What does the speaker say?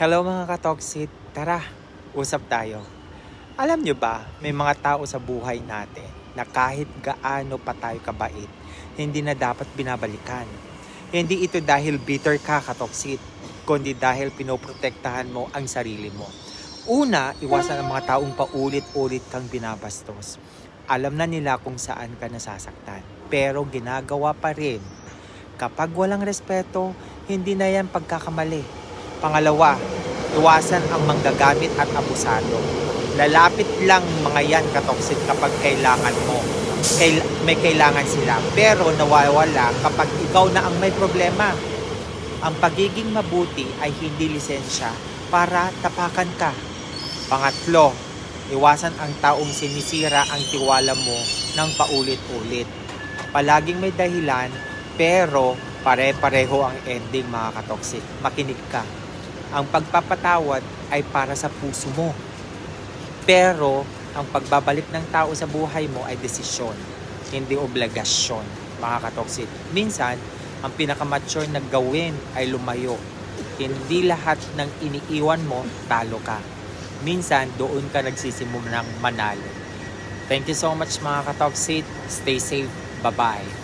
Hello mga katoksit, tara, usap tayo. Alam nyo ba, may mga tao sa buhay natin na kahit gaano pa tayo kabait, hindi na dapat binabalikan. Hindi ito dahil bitter ka katoksit, kundi dahil pinoprotektahan mo ang sarili mo. Una, iwasan ang mga taong paulit-ulit kang binabastos. Alam na nila kung saan ka nasasaktan, pero ginagawa pa rin. Kapag walang respeto, hindi na yan pagkakamali. Pangalawa, iwasan ang manggagamit at abusado. Lalapit lang mga yan katoksit kapag kailangan mo. May kailangan sila. Pero nawawala kapag ikaw na ang may problema. Ang pagiging mabuti ay hindi lisensya para tapakan ka. Pangatlo, iwasan ang taong sinisira ang tiwala mo ng paulit-ulit. Palaging may dahilan pero pare-pareho ang ending mga katoksit. Makinig ka. Ang pagpapatawad ay para sa puso mo. Pero, ang pagbabalik ng tao sa buhay mo ay desisyon, hindi obligasyon, mga katoksit. Minsan, ang pinakamature na gawin ay lumayo. Hindi lahat ng iniiwan mo, talo ka. Minsan, doon ka nagsisimulang manalo. Thank you so much mga katoksit. Stay safe. Bye-bye.